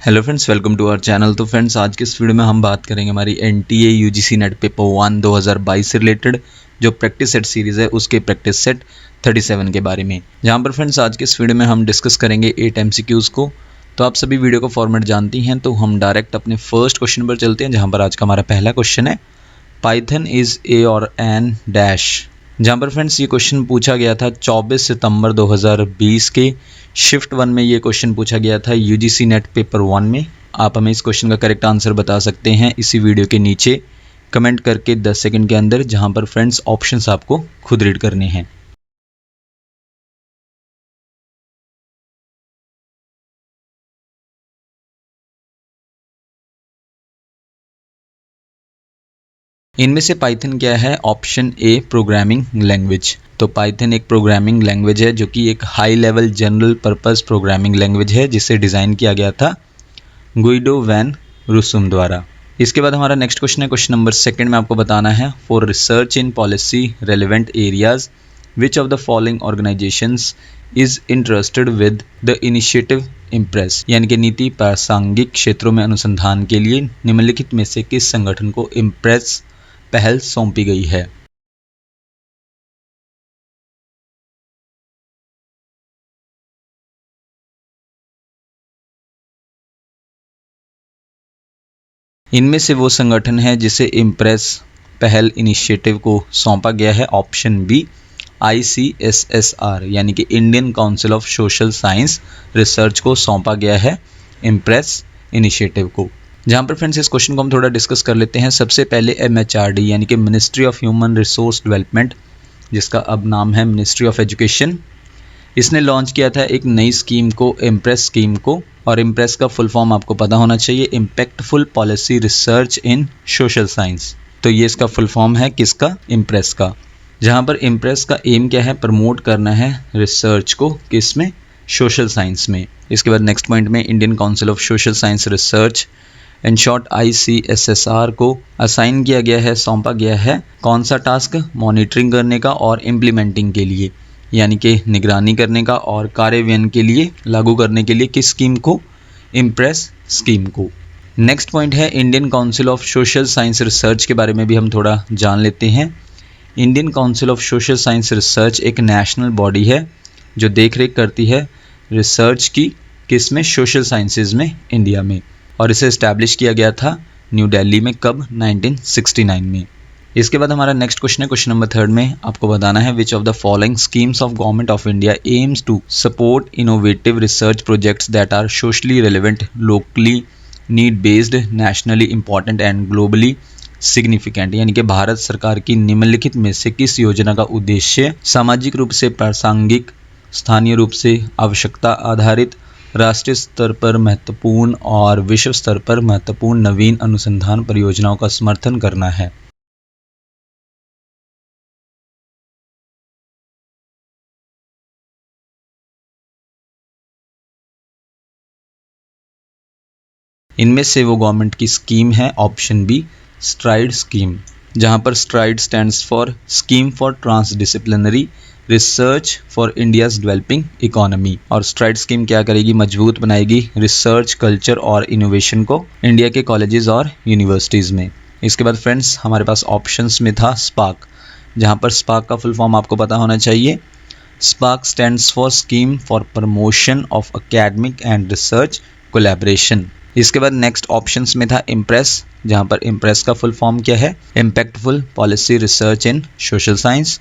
Hello friends, welcome to our channel. तो friends, आज के इस वीडियो में हम बात करेंगे हमारी एनटीए यूजीसी नेट पेपर 1 2022 से रिलेटेड जो प्रैक्टिस सेट सीरीज़ है उसके प्रैक्टिस सेट 37 के बारे में। जहां पर फ्रेंड्स आज के इस वीडियो में हम डिस्कस करेंगे 8 एमसीक्यूज़ को। तो आप सभी वीडियो का फॉर्मेट जानती हैं, तो हम डायरेक्ट अपने फर्स्ट क्वेश्चन पर चलते हैं, जहाँ पर आज का हमारा पहला क्वेश्चन है पाइथन इज़ ए और एन डैश। जहाँ पर फ्रेंड्स ये क्वेश्चन पूछा गया था 24 सितंबर 2020 के शिफ्ट 1 में। ये क्वेश्चन पूछा गया था यूजीसी नेट पेपर 1 में। आप हमें इस क्वेश्चन का करेक्ट आंसर बता सकते हैं इसी वीडियो के नीचे कमेंट करके 10 सेकंड के अंदर, जहाँ पर फ्रेंड्स ऑप्शंस आपको खुद रीड करने हैं। इनमें से पाइथन क्या है? Option A programming language. तो पाइथन एक प्रोग्रामिंग लैंग्वेज है जो कि एक high level general purpose programming language है, जिसे डिज़ाइन किया गया था गुइडो वैन रूसुम द्वारा। इसके बाद हमारा नेक्स्ट क्वेश्चन है, क्वेश्चन नंबर सेकंड में आपको बताना है for research in policy relevant areas which of the following organisations is interested with the initiative impress. यानी कि नीति प्रासंगिक क्षेत्रों में अनुसंधान के लिए निम्नलिखित में से किस संगठन को इम्प्रेस पहल सौंपी गई है। इनमें से वो संगठन है जिसे इम्प्रेस पहल इनिशिएटिव को सौंपा गया है ऑप्शन बी ICSSR, यानी कि Indian council of social science research को सौंपा गया है इम्प्रेस इनिशिएटिव को। जहाँ पर फ्रेंड्स इस क्वेश्चन को हम थोड़ा डिस्कस कर लेते हैं। सबसे पहले MHRD यानी कि ministry of human resource development, जिसका अब नाम है मिनिस्ट्री ऑफ एजुकेशन, इसने लॉन्च किया था एक नई स्कीम को, इम्प्रेस स्कीम को। और इम्प्रेस का फुल फॉर्म आपको पता होना चाहिए, इम्पैक्टफुल पॉलिसी रिसर्च इन सोशल साइंस। तो ये इसका फुल फॉर्म है किसका? इम्प्रेस का। जहाँ पर इम्प्रेस का एम क्या है? प्रमोट करना है रिसर्च को, किस में? सोशल साइंस में। इसके बाद नेक्स्ट पॉइंट में Indian council of social science research in short ICSSR को असाइन किया गया है, सौंपा गया है कौन सा टास्क? मॉनिटरिंग करने का और इम्प्लीमेंटिंग के लिए, यानी कि निगरानी करने का और कार्यान्वयन के लिए, लागू करने के लिए किस स्कीम को? इम्प्रेस स्कीम को। नेक्स्ट पॉइंट है Indian council of social science research के बारे में भी हम थोड़ा जान लेते हैं। Indian council of social science research एक नेशनल बॉडी है जो देखरेख करती है रिसर्च की, किस में? सोशल साइंसेज में, इंडिया में। और इसे इस्टेब्लिश किया गया था न्यू दिल्ली में, कब? 1969 में। इसके बाद हमारा नेक्स्ट क्वेश्चन है, क्वेश्चन नंबर थर्ड में आपको बताना है which of the following schemes of government of India aims to support innovative research projects that are socially relevant, locally need based, nationally important and globally significant. यानी कि भारत सरकार की निम्नलिखित में से किस योजना का उद्देश्य सामाजिक रूप से प्रासंगिक, स्थानीय रूप से आवश्यकता आधारित, राष्ट्रीय स्तर पर महत्वपूर्ण और विश्व स्तर पर महत्वपूर्ण नवीन अनुसंधान परियोजनाओं का समर्थन करना है। इनमें से वो गवर्नमेंट की स्कीम है ऑप्शन बी स्ट्राइड स्कीम, जहां पर stride stands for scheme for transdisciplinary research for India's developing economy. और स्ट्राइड स्कीम क्या करेगी? मजबूत बनाएगी रिसर्च कल्चर और इनोवेशन को इंडिया के कॉलेजेस और यूनिवर्सिटीज़ में। इसके बाद फ्रेंड्स हमारे पास ऑप्शंस में था स्पार्क, जहां पर स्पार्क का फुल फॉर्म आपको पता होना चाहिए। Spark stands for scheme for promotion of academic and research collaboration. इसके बाद नेक्स्ट ऑप्शंस में था इम्प्रेस, जहां पर इम्प्रेस का फुल फॉर्म क्या है? इम्पैक्टफुल पॉलिसी रिसर्च इन सोशल साइंस।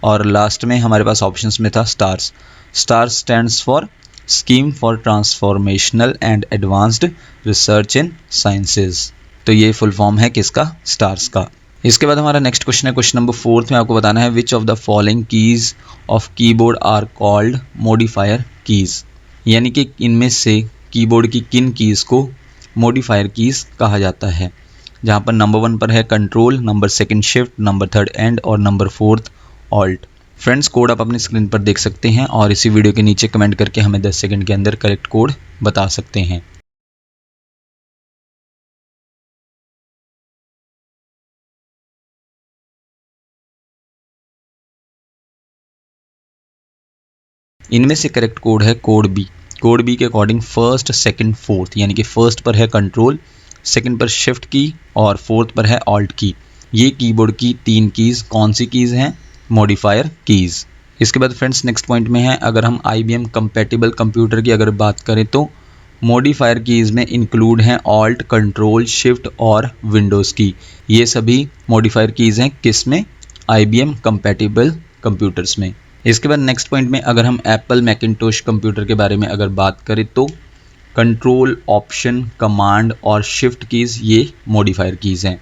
और लास्ट में हमारे पास ऑप्शंस में था stars. Stars stands for scheme for transformational and advanced research in sciences. तो ये फुल फॉर्म है किसका? स्टार्स का। इसके बाद हमारा नेक्स्ट क्वेश्चन है, क्वेश्चन नंबर फोर्थ में आपको बताना है which of the following keys of keyboard are called modifier keys. यानी कि इनमें से कीबोर्ड की किन कीज़ को मॉडिफायर कीज़ कहा जाता है। जहां पर नंबर 1 पर है control, number second shift, number third end और number fourth alt. Friends code आप अपनी स्क्रीन पर देख सकते हैं और इसी वीडियो के नीचे कमेंट करके हमें 10 सेकंड के अंदर करेक्ट कोड बता सकते हैं। इनमें से करेक्ट कोड है कोड बी, कोड बी के अकॉर्डिंग फर्स्ट, सेकंड, फोर्थ, यानी कि फर्स्ट पर है कंट्रोल, सेकंड पर शिफ्ट की और फोर्थ पर है ऑल्ट की। ये कीबोर्ड की 3 कीज़ कौन सी कीज़ हैं? Modifier keys. इसके बाद फ्रेंड्स नेक्स्ट पॉइंट में है, अगर हम IBM कंपैटिबल कंप्यूटर की अगर बात करें तो मॉडिफायर कीज़ में इंक्लूड हैं ऑल्ट, कंट्रोल, शिफ्ट और विंडोज़ की। ये सभी मॉडिफायर कीज़ हैं किस में? IBM कंपैटिबल कंप्यूटर्स में। इसके बाद नेक्स्ट पॉइंट में अगर हम एप्पल मैकिंटोश कंप्यूटर के बारे में अगर बात करें तो कंट्रोल, ऑप्शन, कमांड और शिफ्ट कीज़ ये मॉडिफायर कीज़ हैं।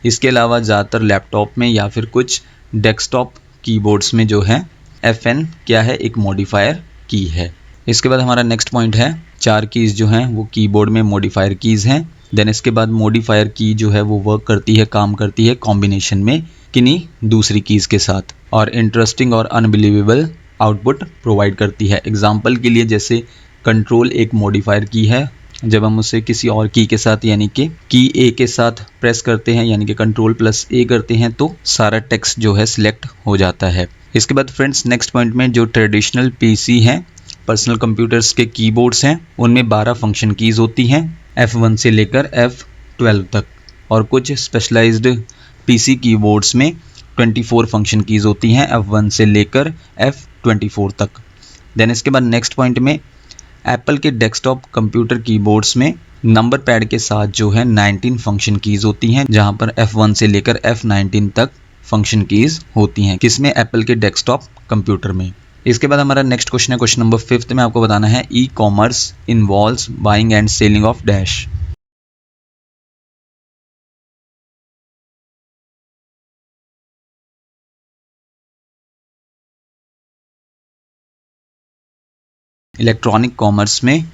इसके अलावा ज़्यादातर लैपटॉप में या फिर कुछ डेस्कटॉप कीबोर्ड्स में जो है FN क्या है? एक मॉडिफायर की है। इसके बाद हमारा नेक्स्ट पॉइंट है, 4 कीज़ जो हैं वो कीबोर्ड में मॉडिफायर कीज़ हैं। देन इसके बाद मॉडिफायर की जो है वो वर्क करती है, काम करती है कॉम्बिनेशन में किन्हीं दूसरी कीज़ के साथ और इंटरेस्टिंग और अनबिलीवेबल आउटपुट प्रोवाइड करती है। एग्जाम्पल के लिए जैसे कंट्रोल एक मॉडिफायर की है, जब हम उसे किसी और की के साथ यानी कि की ए के साथ प्रेस करते हैं यानी कि कंट्रोल प्लस ए करते हैं तो सारा टेक्स्ट जो है सिलेक्ट हो जाता है। इसके बाद फ्रेंड्स नेक्स्ट पॉइंट में जो ट्रेडिशनल PC हैं, पर्सनल कंप्यूटर्स के कीबोर्ड्स हैं, उनमें 12 फंक्शन कीज़ होती हैं F1 से लेकर F12 तक और कुछ स्पेशलाइज्ड PC कीबोर्ड्स में 24 फंक्शन कीज़ होती हैं F1 से लेकर F24 तक। देन इसके बाद नेक्स्ट पॉइंट में एप्पल के डेस्कटॉप कंप्यूटर कीबोर्ड्स में नंबर पैड के साथ जो है 19 फंक्शन कीज़ होती हैं, जहां पर F1 से लेकर F19 तक फंक्शन कीज़ होती हैं किसमें? एप्पल के डेस्कटॉप कंप्यूटर में। इसके बाद हमारा नेक्स्ट क्वेश्चन है, क्वेश्चन नंबर 5 में आपको बताना है e-commerce involves buying and selling of dash. Electronic commerce में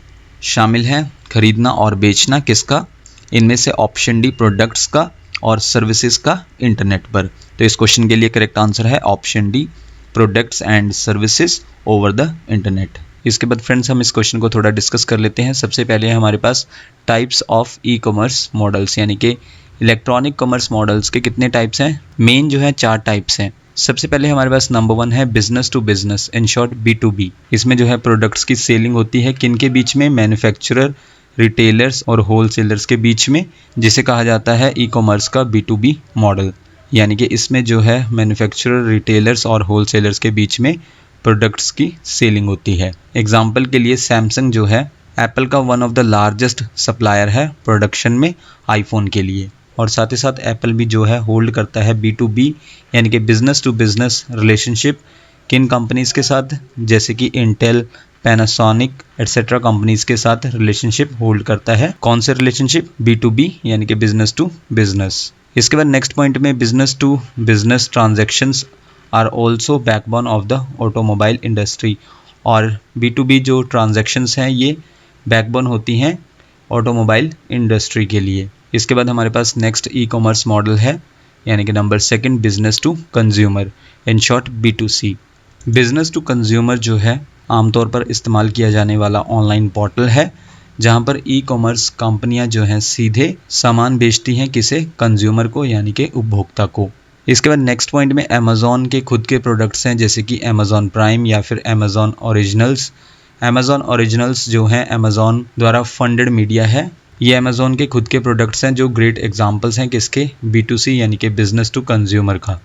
शामिल है खरीदना और बेचना किसका? इनमें से ऑप्शन डी प्रोडक्ट्स का और सर्विसेज का इंटरनेट पर। तो इस क्वेश्चन के लिए करेक्ट आंसर है option D products and services over the internet. इसके बाद फ्रेंड्स हम इस क्वेश्चन को थोड़ा डिस्कस कर लेते हैं। सबसे पहले है हमारे पास types of e commerce models, यानी कि इलेक्ट्रॉनिक कॉमर्स मॉडल्स के कितने टाइप्स हैं? मेन जो है 4 टाइप्स हैं। सबसे पहले हमारे पास नंबर 1 है business to business, in short B2B। इसमें जो है प्रोडक्ट्स की सेलिंग होती है किन के बीच में? मैन्युफैक्चरर, रिटेलर्स और होलसेलर्स के बीच में, जिसे कहा जाता है ई कॉमर्स का B2B मॉडल। यानी कि इसमें जो है मैन्युफैक्चरर, रिटेलर्स और होलसेलर्स के बीच में प्रोडक्ट्स की सेलिंग होती है। एग्जाम्पल के लिए सैमसंग जो है एप्पल का one of the largest supplier है प्रोडक्शन में आईफोन के लिए, और साथ ही साथ एप्पल भी जो है होल्ड करता है B2B यानी कि बिजनेस टू बिजनेस रिलेशनशिप किन कंपनीज़ के साथ? जैसे कि इंटेल, पैनासोनिक एटसेट्रा कंपनीज़ के साथ रिलेशनशिप होल्ड करता है। कौन से रिलेशनशिप? B2B यानी कि बिजनेस टू बिजनेस। इसके बाद नेक्स्ट पॉइंट में business to business transactions are also backbone of the automobile industry, और B2B जो ट्रांजैक्शंस हैं ये बैकबोन होती हैं ऑटोमोबाइल इंडस्ट्री के लिए। इसके बाद हमारे पास नेक्स्ट ई कॉमर्स मॉडल है यानी कि number 2 business to consumer, in short B2C। Business to consumer जो है आमतौर पर इस्तेमाल किया जाने वाला ऑनलाइन पोर्टल है जहां पर ई कॉमर्स कंपनियां जो हैं सीधे सामान बेचती हैं किसे? कंज्यूमर को यानी कि उपभोक्ता को। इसके बाद नेक्स्ट पॉइंट में अमेज़ॉन के खुद के प्रोडक्ट्स हैं जैसे कि अमेज़ॉन प्राइम या फिर अमेज़ॉन ओरिजिनल्स। अमेज़ॉन ओरिजिनल्स जो है अमेज़ॉन द्वारा फंडेड मीडिया है। ये अमेज़ॉन के खुद के प्रोडक्ट्स हैं जो ग्रेट एग्जांपल्स हैं किसके? B2C यानी कि बिजनेस टू कंज्यूमर का।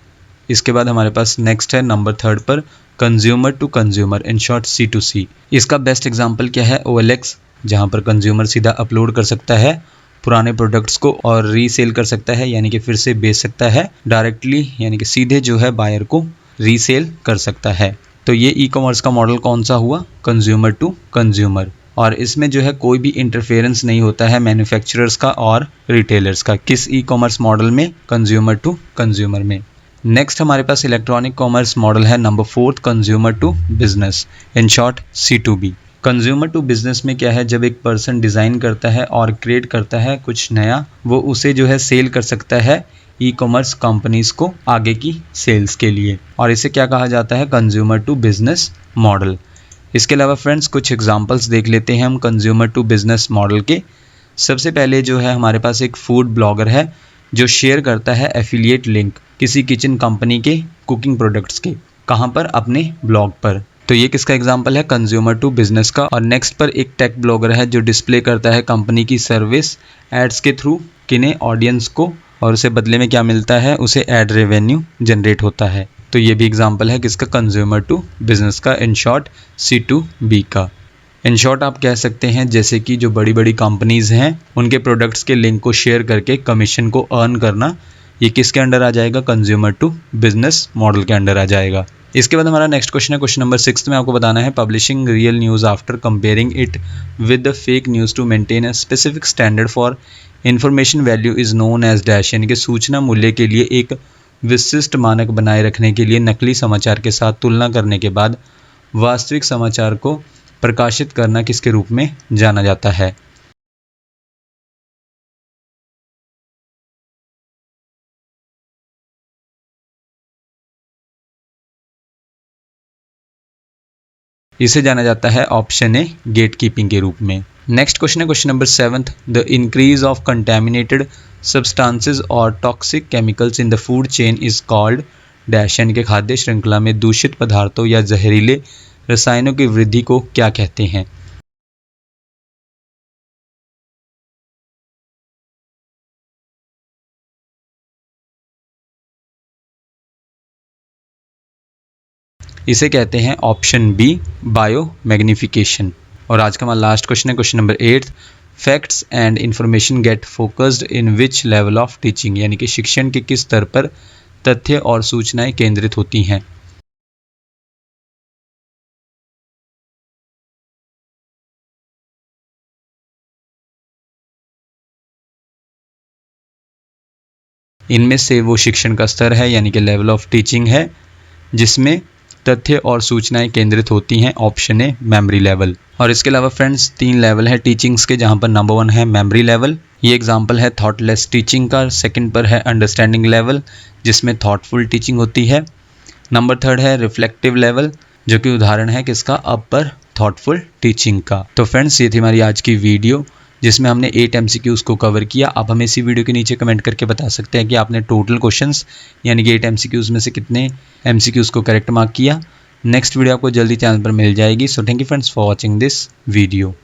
इसके बाद हमारे पास नेक्स्ट है नंबर 3 पर consumer to consumer, in short C2C। इसका बेस्ट एग्जांपल क्या है? OLX, जहां पर कंज्यूमर सीधा अपलोड कर सकता है पुराने प्रोडक्ट्स को और रीसेल कर सकता है यानी कि फिर से बेच सकता है डायरेक्टली, यानी कि सीधे जो है बायर को रीसेल कर सकता है। तो ये ई कॉमर्स का मॉडल कौन सा हुआ? कंज्यूमर टू कंज्यूमर, और इसमें जो है कोई भी इंटरफेरेंस नहीं होता है मैन्युफैक्चरर्स का और रिटेलर्स का। किस ई कॉमर्स मॉडल में? कंज्यूमर टू कंज्यूमर में। नेक्स्ट हमारे पास इलेक्ट्रॉनिक कॉमर्स मॉडल है number 4 consumer to business, in short C2B। Consumer to business में क्या है? जब एक पर्सन डिज़ाइन करता है और क्रिएट करता है कुछ नया, वो उसे जो है सेल कर सकता है ई कॉमर्स कंपनीज़ को आगे की सेल्स के लिए, और इसे क्या कहा जाता है? Consumer to business model. इसके अलावा फ्रेंड्स कुछ एग्जांपल्स देख लेते हैं हम कंज्यूमर टू बिजनेस मॉडल के। सबसे पहले जो है हमारे पास एक फूड ब्लॉगर है जो शेयर करता है एफिलिएट लिंक किसी किचन कंपनी के कुकिंग प्रोडक्ट्स के। कहाँ पर? अपने ब्लॉग पर। तो ये किसका एग्जाम्पल है, कंज्यूमर टू बिजनेस का। और नेक्स्ट पर एक टेक ब्लॉगर है जो डिस्प्ले करता है कंपनी की सर्विस एड्स के थ्रू किन्हें, ऑडियंस को, और उसे बदले में क्या मिलता है, उसे एड रेवेन्यू जनरेट होता है। तो ये भी एग्जाम्पल है किसका, कंज्यूमर टू बिजनेस का, इन शॉर्ट C2B का। इन शॉर्ट आप कह सकते हैं जैसे कि जो बड़ी बड़ी कंपनीज़ हैं उनके प्रोडक्ट्स के लिंक को शेयर करके कमीशन को अर्न करना, ये किसके अंडर आ जाएगा, कंज्यूमर टू बिजनेस मॉडल के अंडर आ जाएगा। इसके बाद हमारा नेक्स्ट क्वेश्चन है, क्वेश्चन नंबर 6 में आपको बताना है, publishing real news after comparing it with the fake news to maintain a specific standard for information value is known as dash, यानी कि सूचना मूल्य के लिए एक विशिष्ट मानक बनाए रखने के लिए नकली समाचार के साथ तुलना करने के बाद वास्तविक समाचार को प्रकाशित करना किसके रूप में जाना जाता है। इसे जाना जाता है ऑप्शन ए, गेट कीपिंग के रूप में। नेक्स्ट क्वेश्चन है, question number 7, the increase of contaminated substances और toxic chemicals in the food chain is called dash, यानी कि खाद्य श्रृंखला में दूषित पदार्थों या जहरीले रसायनों की वृद्धि को क्या कहते हैं। इसे कहते हैं ऑप्शन बी, बायो मैग्निफिकेशन। और आज का हमारा लास्ट क्वेश्चन है, question number 8, facts and information get focused in which level of teaching, यानी कि शिक्षण के किस स्तर पर तथ्य और सूचनाएं केंद्रित होती हैं। इनमें से वो शिक्षण का स्तर है, यानी कि लेवल ऑफ टीचिंग है, जिसमें तथ्य और सूचनाएं केंद्रित होती हैं, ऑप्शन ए, मेमोरी लेवल। और इसके अलावा फ्रेंड्स 3 लेवल है टीचिंग्स के, जहां पर नंबर 1 है मेमोरी लेवल, ये एग्जांपल है थॉटलेस टीचिंग का। सेकंड पर है अंडरस्टैंडिंग लेवल, जिसमें थॉटफुल टीचिंग होती है। नंबर 3 है रिफ्लेक्टिव लेवल, जो कि उदाहरण है किसका, अपर थॉटफुल टीचिंग का। तो फ्रेंड्स ये थी हमारी आज की वीडियो, जिसमें हमने 8 MCQs को कवर किया। आप हमें इसी वीडियो के नीचे कमेंट करके बता सकते हैं कि आपने टोटल क्वेश्चंस यानी कि 8 MCQs में से कितने MCQs को करेक्ट मार्क किया। नेक्स्ट वीडियो आपको जल्दी चैनल पर मिल जाएगी। So thank you friends for watching this video.